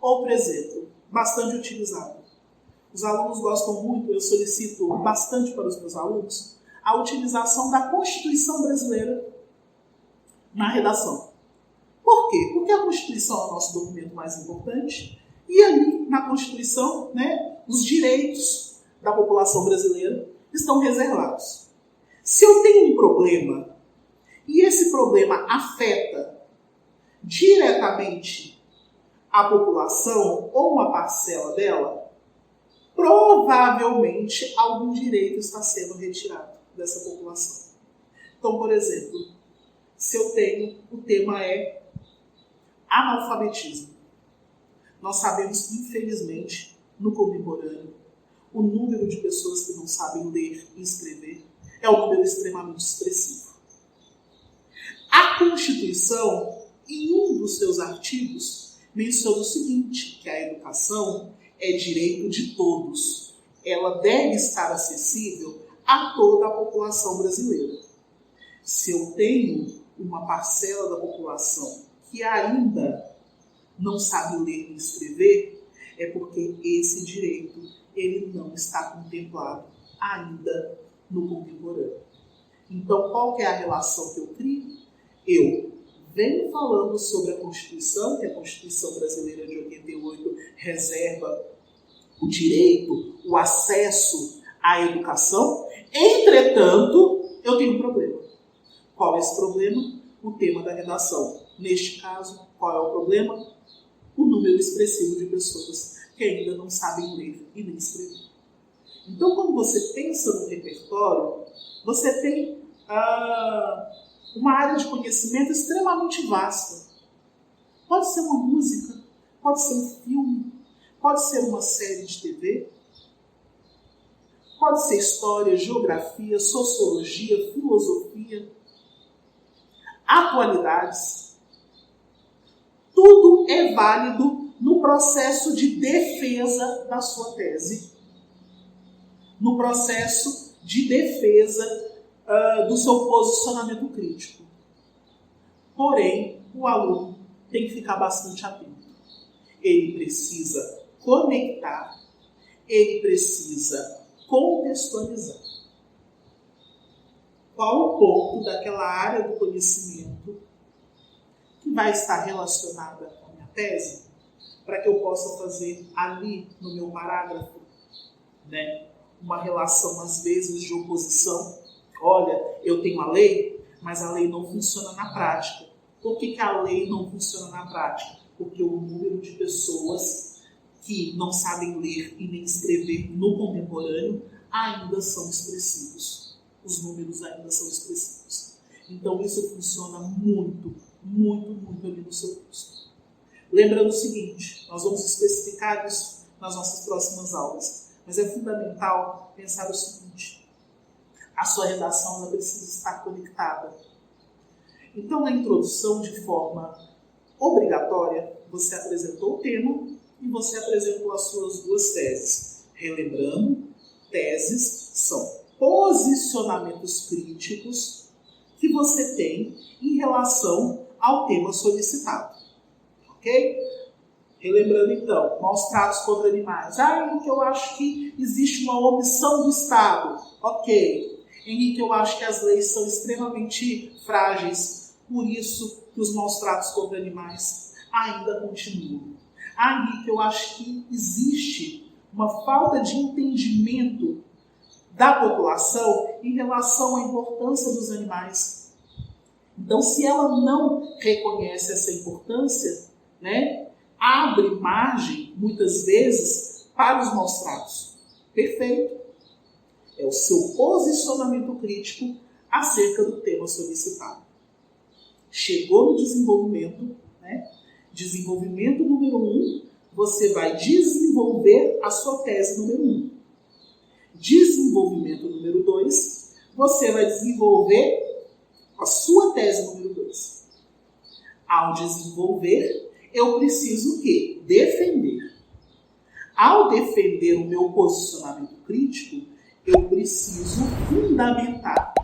Outro exemplo, bastante utilizado. Os alunos gostam muito, eu solicito bastante para os meus alunos, a utilização da Constituição Brasileira na redação. Por quê? Porque a Constituição é o nosso documento mais importante e ali na Constituição, os direitos da população brasileira estão reservados. Se eu tenho um problema e esse problema afeta diretamente a população ou uma parcela dela, provavelmente algum direito está sendo retirado dessa população. Então, por exemplo, se eu tenho, o tema é analfabetismo. Nós sabemos que, infelizmente, no contemporâneo, o número de pessoas que não sabem ler e escrever é um número extremamente expressivo. A Constituição, em um dos seus artigos, menciona o seguinte, que a educação é direito de todos. Ela deve estar acessível a toda a população brasileira. Se eu tenho uma parcela da população que ainda não sabe ler e escrever, é porque esse direito ele não está contemplado ainda no contemporâneo. Então, qual que é a relação que eu crio? Eu venho falando sobre a Constituição, que a Constituição Brasileira de 88 reserva o direito, o acesso à educação. Entretanto, eu tenho um problema. Qual é esse problema? O tema da redação. Neste caso, qual é o problema? O número expressivo de pessoas que ainda não sabem ler e nem escrever. Então, quando você pensa no repertório, você tem uma área de conhecimento extremamente vasta. Pode ser uma música, pode ser um filme, pode ser uma série de TV, pode ser história, geografia, sociologia, filosofia, atualidades. Tudo é válido no processo de defesa da sua tese, no processo de defesa do seu posicionamento crítico. Porém, o aluno tem que ficar bastante atento. Ele precisa conectar, ele precisa contextualizar. Qual o ponto daquela área do conhecimento que vai estar relacionada com a minha tese, para que eu possa fazer ali no meu parágrafo, uma relação às vezes de oposição. Olha, eu tenho a lei, mas a lei não funciona na prática. Por que a lei não funciona na prática? Porque o número de pessoas que não sabem ler e nem escrever no contemporâneo ainda são expressivos. Os números ainda são expressivos. Então isso funciona muito, muito, muito ali no seu curso. Lembrando o seguinte, nós vamos especificar isso nas nossas próximas aulas, mas é fundamental pensar o seguinte: a sua redação ela precisa estar conectada. Então, na introdução, de forma obrigatória, você apresentou o tema e você apresentou as suas duas teses. Relembrando, teses são posicionamentos críticos que você tem em relação ao tema solicitado. Ok? Relembrando então, maus tratos contra animais. Henrique, eu acho que existe uma omissão do Estado. Ok. Henrique, eu acho que as leis são extremamente frágeis, por isso que os maus tratos contra animais ainda continuam. Henrique, eu acho que existe uma falta de entendimento da população em relação à importância dos animais. Então, se ela não reconhece essa importância, abre margem, muitas vezes, para os maus tratos. Perfeito. É o seu posicionamento crítico acerca do tema solicitado. Chegou no desenvolvimento, desenvolvimento número 1, você vai desenvolver a sua tese número 1. Desenvolvimento número 2, você vai desenvolver a sua tese número 2. Ao desenvolver, eu preciso o quê? Defender. Ao defender o meu posicionamento crítico, eu preciso fundamentar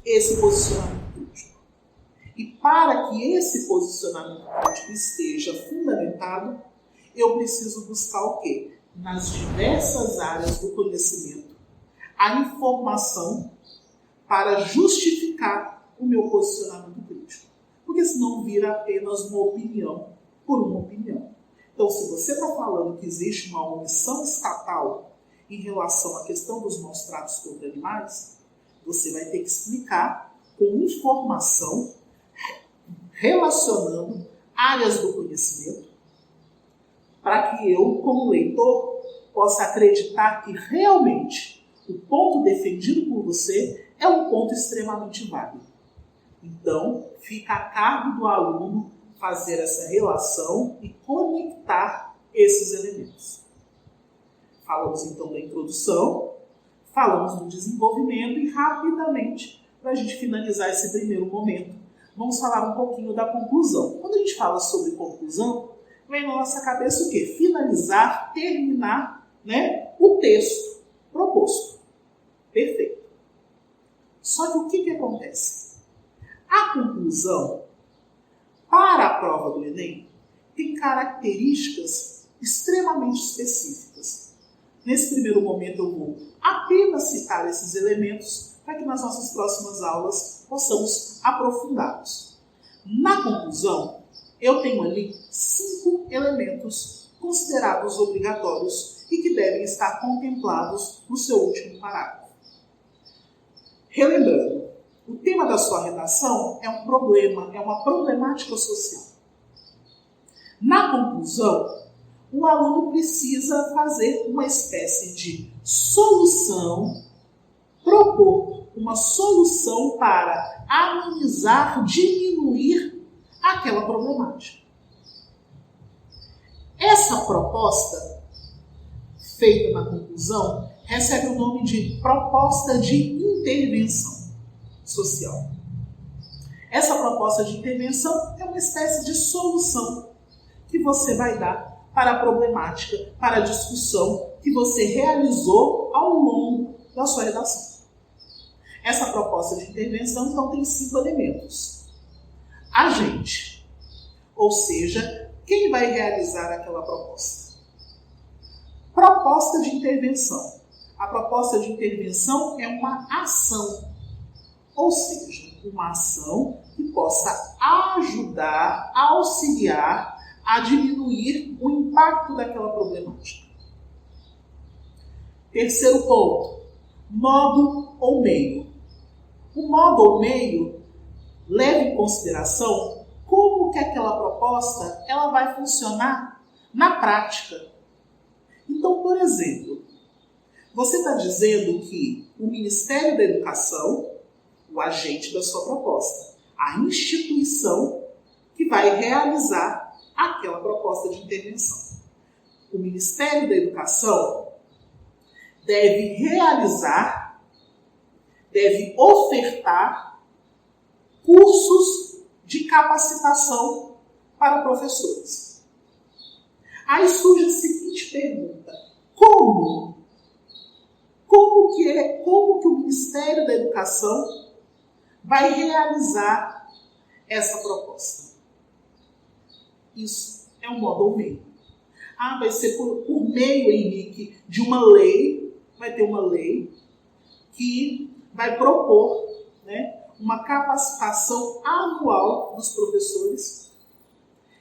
esse posicionamento crítico. E para que esse posicionamento crítico esteja fundamentado, eu preciso buscar o quê? Nas diversas áreas do conhecimento, a informação para justificar o meu posicionamento crítico. Porque senão vira apenas uma opinião por uma opinião. Então, se você está falando que existe uma omissão estatal em relação à questão dos maus tratos contra animais, você vai ter que explicar com informação relacionando áreas do conhecimento para que eu, como leitor, possa acreditar que realmente o ponto defendido por você é um ponto extremamente válido. Então, fica a cargo do aluno fazer essa relação e conectar esses elementos. Falamos então da introdução, falamos do desenvolvimento e rapidamente, para a gente finalizar esse primeiro momento, vamos falar um pouquinho da conclusão. Quando a gente fala sobre conclusão, vem na nossa cabeça o quê? Finalizar, terminar, o texto proposto. Perfeito. Só que o que acontece? A conclusão, para a prova do Enem, tem características extremamente específicas. Nesse primeiro momento eu vou apenas citar esses elementos para que nas nossas próximas aulas possamos aprofundá-los. Na conclusão, eu tenho ali 5 elementos considerados obrigatórios e que devem estar contemplados no seu último parágrafo. Relembrando, o tema da sua redação é um problema, é uma problemática social. Na conclusão, o aluno precisa fazer uma espécie de solução, propor uma solução para amenizar, diminuir aquela problemática. Essa proposta, feita na conclusão, recebe o nome de proposta de intervenção social. Essa proposta de intervenção é uma espécie de solução que você vai dar para a problemática, para a discussão que você realizou ao longo da sua redação. Essa proposta de intervenção, então, tem 5 elementos. Agente, ou seja, quem vai realizar aquela proposta? Proposta de intervenção. A proposta de intervenção é uma ação, ou seja, uma ação que possa ajudar, auxiliar a diminuir o impacto daquela problemática. Terceiro ponto, modo ou meio. O modo ou meio leva em consideração como que aquela proposta ela vai funcionar na prática. Então, por exemplo, você está dizendo que o Ministério da Educação, o agente da sua proposta, a instituição que vai realizar aquela proposta de intervenção. O Ministério da Educação deve realizar, deve ofertar cursos de capacitação para professores. Aí surge a seguinte pergunta: como que o Ministério da Educação vai realizar essa proposta? Isso é um modo ou meio. Vai ser por meio, Henrique, de uma lei, vai ter uma lei que vai propor uma capacitação anual dos professores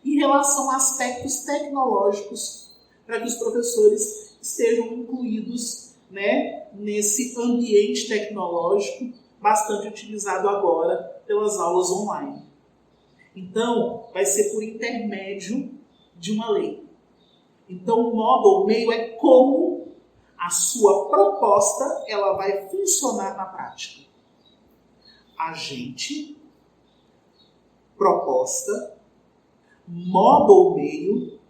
em relação a aspectos tecnológicos, para que os professores estejam incluídos nesse ambiente tecnológico bastante utilizado agora pelas aulas online. Então, vai ser por intermédio de uma lei. Então, o modo ou meio é como a sua proposta ela vai funcionar na prática. Agente, proposta, modo ou meio,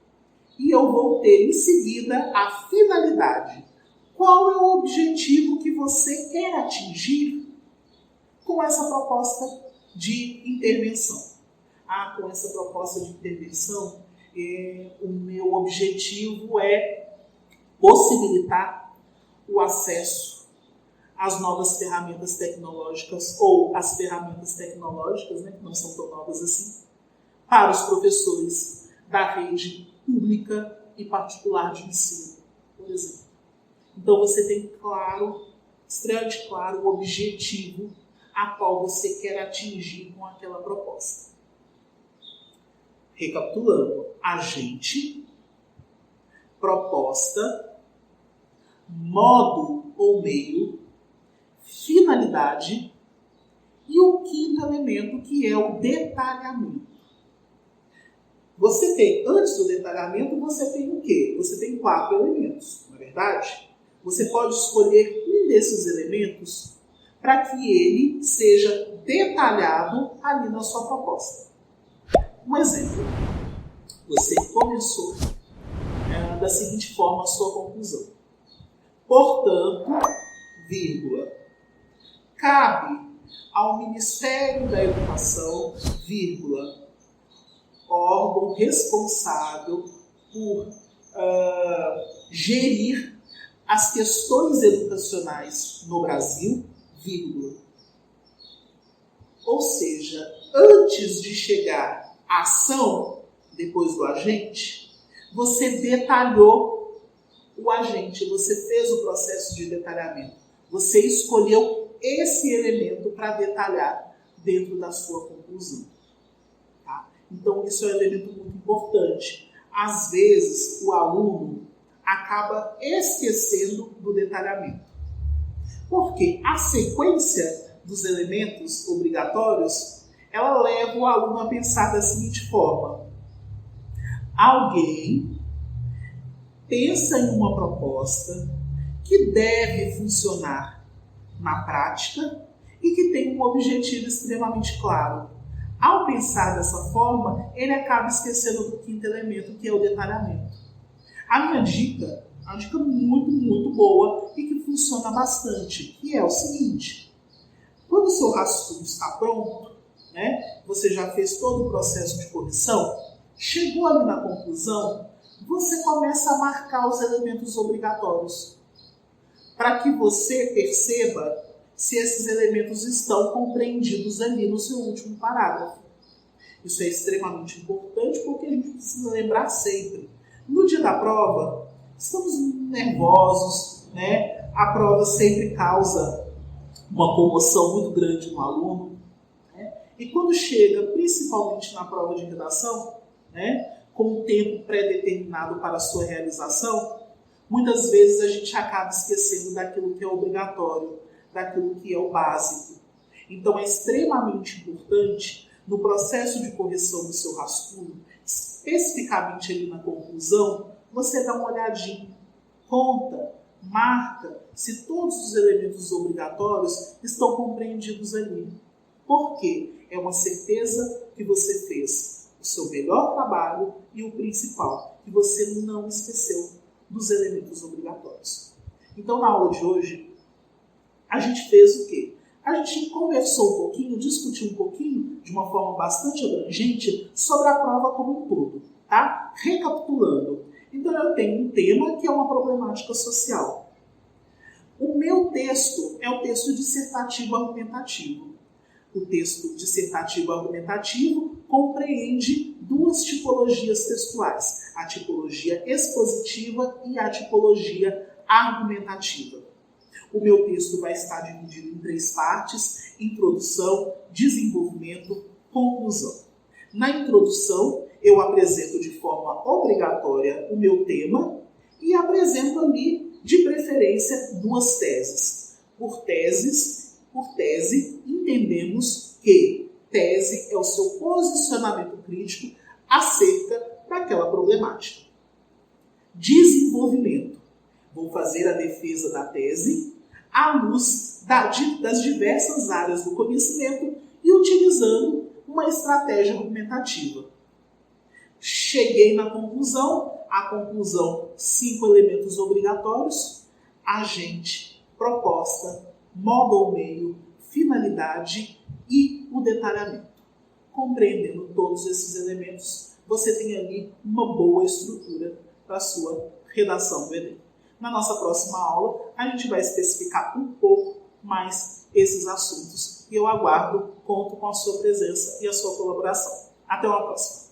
e eu vou ter em seguida a finalidade. Qual é o objetivo que você quer atingir com essa proposta de intervenção? Com essa proposta de intervenção, o meu objetivo é possibilitar o acesso às novas ferramentas tecnológicas ou às ferramentas tecnológicas, né, que não são tão novas assim, para os professores da rede pública e particular de ensino, por exemplo. Então você tem claro, extremamente claro, o objetivo a qual você quer atingir com aquela proposta. Recapitulando, agente, proposta, modo ou meio, finalidade e o quinto elemento, que é o detalhamento. Você tem, antes do detalhamento, você tem o quê? Você tem 4 elementos, não é verdade? Você pode escolher um desses elementos para que ele seja detalhado ali na sua proposta. Um exemplo. Você começou da seguinte forma a sua conclusão. Portanto, vírgula, cabe ao Ministério da Educação, vírgula, órgão responsável por gerir as questões educacionais no Brasil, vírgula. Ou seja, antes de chegar à ação, depois do agente, você detalhou o agente, você fez o processo de detalhamento. Você escolheu esse elemento para detalhar dentro da sua conclusão. Tá? Então, isso é um elemento muito importante. Às vezes, o aluno acaba esquecendo do detalhamento. Porque a sequência dos elementos obrigatórios, ela leva o aluno a pensar da seguinte forma. Alguém pensa em uma proposta que deve funcionar na prática e que tem um objetivo extremamente claro. Ao pensar dessa forma, ele acaba esquecendo do quinto elemento, que é o detalhamento. A minha dica é uma dica muito, muito boa e que funciona bastante, que é o seguinte. Quando o seu rascunho está pronto, né, você já fez todo o processo de correção, chegou ali na conclusão, você começa a marcar os elementos obrigatórios, para que você perceba se esses elementos estão compreendidos ali no seu último parágrafo. Isso é extremamente importante porque a gente precisa lembrar sempre. No dia da prova, estamos nervosos, né? A prova sempre causa uma comoção muito grande no aluno. Né? E quando chega, principalmente na prova de redação, né, com um tempo pré-determinado para a sua realização, muitas vezes a gente acaba esquecendo daquilo que é obrigatório, daquilo que é o básico. Então é extremamente importante, no processo de correção do seu rascunho, especificamente ali na conclusão, você dá uma olhadinha, conta, marca se todos os elementos obrigatórios estão compreendidos ali. Por quê? É uma certeza que você fez o seu melhor trabalho e o principal, que você não esqueceu dos elementos obrigatórios. Então, na aula de hoje, a gente fez o quê? A gente conversou um pouquinho, discutiu um pouquinho, de uma forma bastante abrangente, sobre a prova como um todo, tá? Recapitulando. Então, eu tenho um tema que é uma problemática social. O meu texto é o texto dissertativo argumentativo. O texto dissertativo argumentativo compreende 2 tipologias textuais, a tipologia expositiva e a tipologia argumentativa. O meu texto vai estar dividido em 3 partes: introdução, desenvolvimento, conclusão. Na introdução, eu apresento de forma obrigatória o meu tema e apresento ali, de preferência, 2 teses. Por tese, entendemos que tese é o seu posicionamento crítico acerca daquela problemática. Desenvolvimento. Vou fazer a defesa da tese à luz das diversas áreas do conhecimento e utilizando uma estratégia argumentativa. Cheguei na conclusão, a conclusão 5 elementos obrigatórios: agente, proposta, modo ou meio, finalidade e o detalhamento. Compreendendo todos esses elementos, você tem ali uma boa estrutura para a sua redação do Enem. Na nossa próxima aula, a gente vai especificar um pouco mais esses assuntos. E eu aguardo, conto com a sua presença e a sua colaboração. Até uma próxima!